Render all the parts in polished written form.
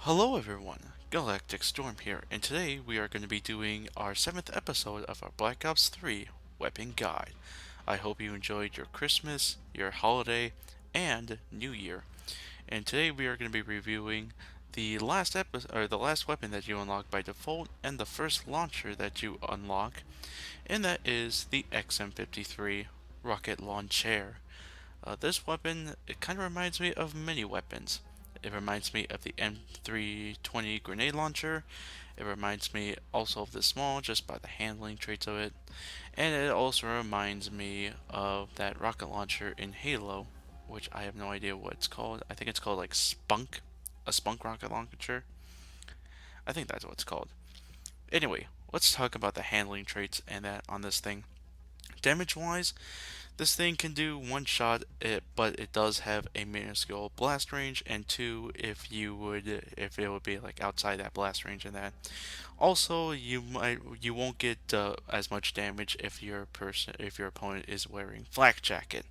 Hello everyone, GalacticStorm here, and today we are going to be doing our 7th episode of our Black Ops 3 Weapon Guide. I hope you enjoyed your Christmas, your holiday, and New Year. And today we are going to be reviewing the last episode, or the last weapon that you unlock by default, and the first launcher that you unlock, and that is the XM-53 Rocket Launcher. This weapon, it kind of reminds me of many weapons. It reminds me of the M320 grenade launcher. It reminds me also of the small just by the handling traits of it. And it also reminds me of that rocket launcher in Halo, which I have no idea what it's called. I think it's called like Spunk, a Spunk rocket launcher. I think that's what it's called. Anyway, let's talk about the handling traits and that on this thing. Damage wise, this thing can do one shot, but it does have a minuscule blast range, and two, if it would be like outside that blast range and that. Also, you won't get as much damage if your opponent is wearing flak jacket,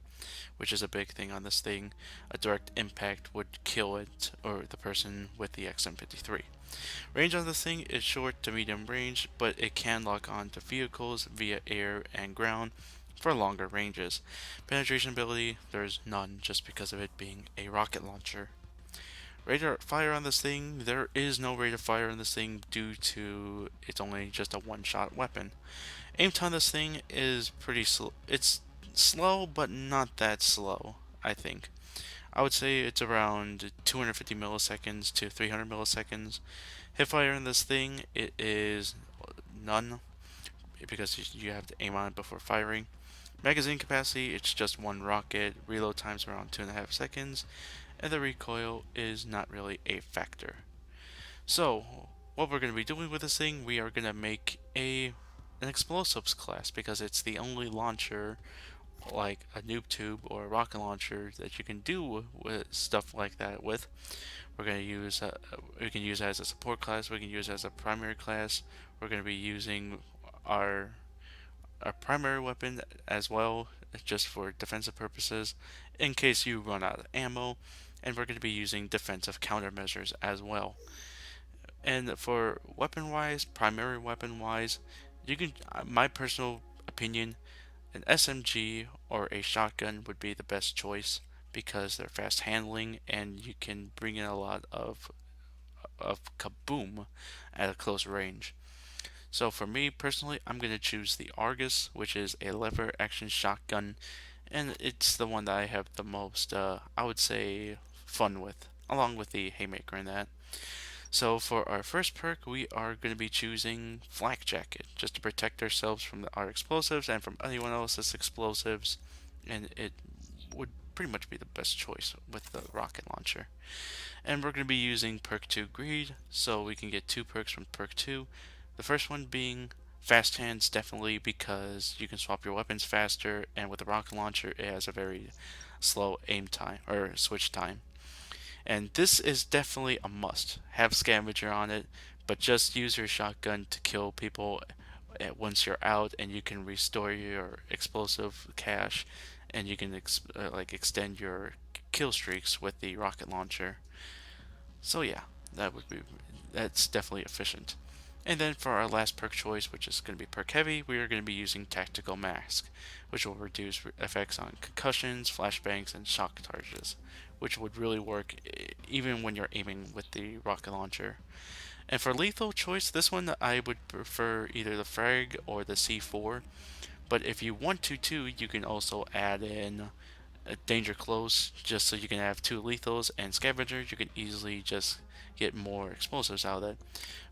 which is a big thing on this thing. A direct impact would kill it or the person with the XM-53. Range on this thing is short to medium range, but it can lock onto vehicles via air and ground for longer ranges. Penetration ability, there's none just because of it being a rocket launcher. Rate of fire on this thing, there is no rate of fire on this thing due to it's only just a one-shot weapon. Aim time on this thing is pretty slow. It's slow, but not that slow, I think. I would say it's around 250 milliseconds to 300 milliseconds. Hip fire in this thing, it is none because you have to aim on it before firing. Magazine capacity, it's just one rocket. Reload time's around 2.5 seconds, and the recoil is not really a factor. So, what we're going to be doing with this thing, we are going to make an explosives class because it's the only launcher like a noob tube or a rocket launcher that you can do with stuff like that with. We're going to use we can use it as a support class. We can use it as a primary class. We're going to be using our our primary weapon as well, just for defensive purposes, in case you run out of ammo. And we're going to be using defensive countermeasures as well. And for weapon wise, primary weapon wise, you can, my personal opinion, an SMG or a shotgun would be the best choice because they're fast handling and you can bring in a lot of kaboom at a close range. So for me personally, I'm going to choose the Argus, which is a lever action shotgun, and it's the one that I have the most, I would say, fun with, along with the Haymaker and that. So for our first perk, we are going to be choosing Flak Jacket, just to protect ourselves from our explosives and from anyone else's explosives, and it would pretty much be the best choice with the rocket launcher. And we're going to be using perk 2 Greed, so we can get two perks from perk 2. The first one being Fast Hands, definitely because you can swap your weapons faster, and with the rocket launcher, it has a very slow aim time or switch time. And this is definitely a must. Have Scavenger on it, but just use your shotgun to kill people once you're out, and you can restore your explosive cache, and you can extend your kill streaks with the rocket launcher. So yeah, that's definitely efficient. And then for our last perk choice, which is going to be perk heavy, we are going to be using Tactical Mask, which will reduce effects on concussions, flashbangs, and shock charges, which would really work even when you're aiming with the rocket launcher. And for lethal choice, this one I would prefer either the Frag or the C4. But if you want to too, you can also add in Danger Close, just so you can have two lethals and scavengers. You can easily just get more explosives out of it.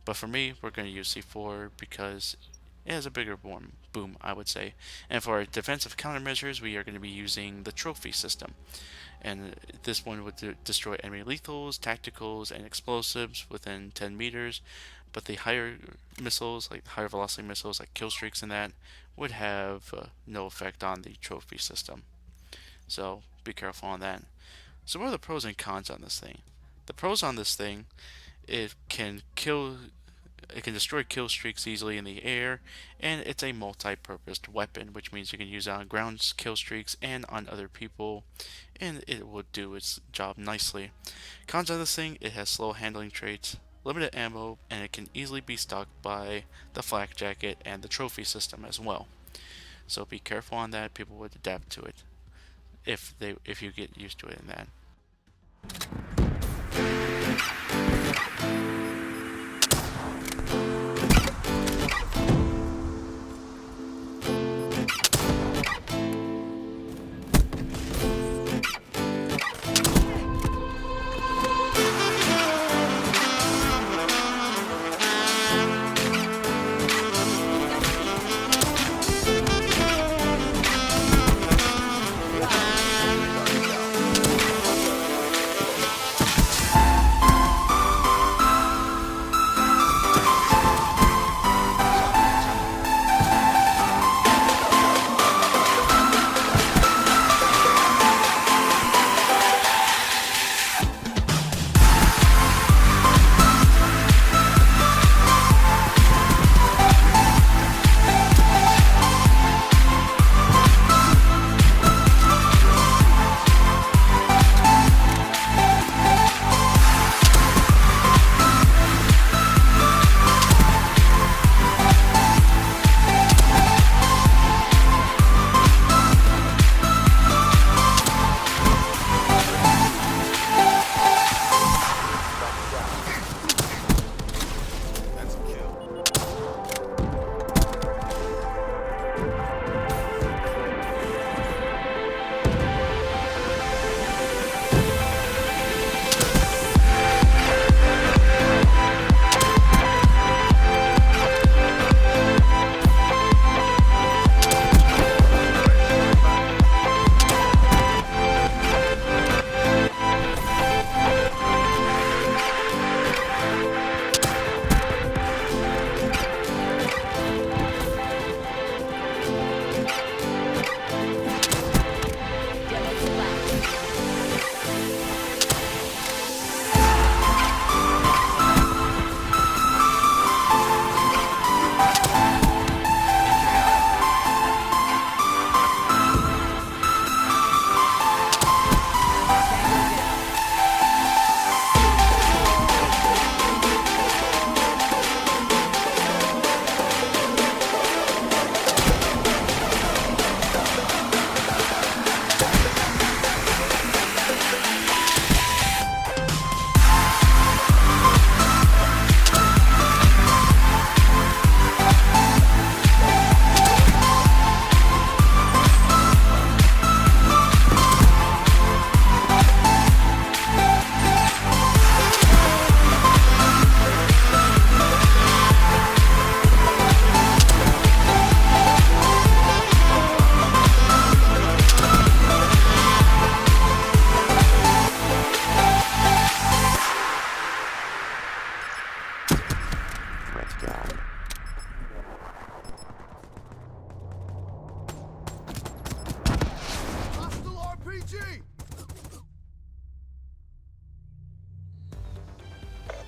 But for me, we're going to use C4 because it has a bigger boom, I would say. And for our defensive countermeasures, we are going to be using the trophy system. And this one would destroy enemy lethals, tacticals, and explosives within 10 meters. But the higher missiles, like higher velocity missiles, like kill streaks and that, would have no effect on the trophy system. So be careful on that. So what are the pros and cons on this thing? The pros on this thing, it can kill It can destroy kill streaks easily in the air, and it's a multi-purposed weapon, which means you can use it on ground kill streaks and on other people, and it will do its job nicely. Cons of this thing: it has slow handling traits, limited ammo, and it can easily be stocked by the flak jacket and the trophy system as well. So be careful on that. People would adapt to it if you get used to it in that.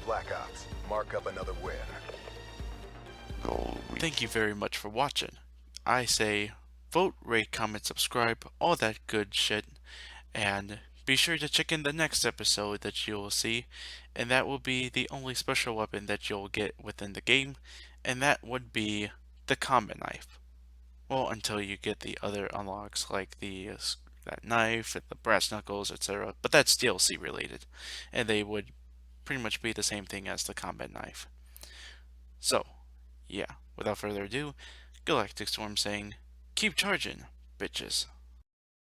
Black Ops, mark up another win. Thank you very much for watching. I say vote, rate, comment, subscribe, all that good shit, and be sure to check in the next episode that you'll see, and that will be the only special weapon that you'll get within the game, and that would be the combat knife. Well, until you get the other unlocks like the that knife, the brass knuckles, etc. But that's DLC related, and they would pretty much be the same thing as the combat knife. So, yeah, without further ado, GalacticStorm saying, keep charging, bitches.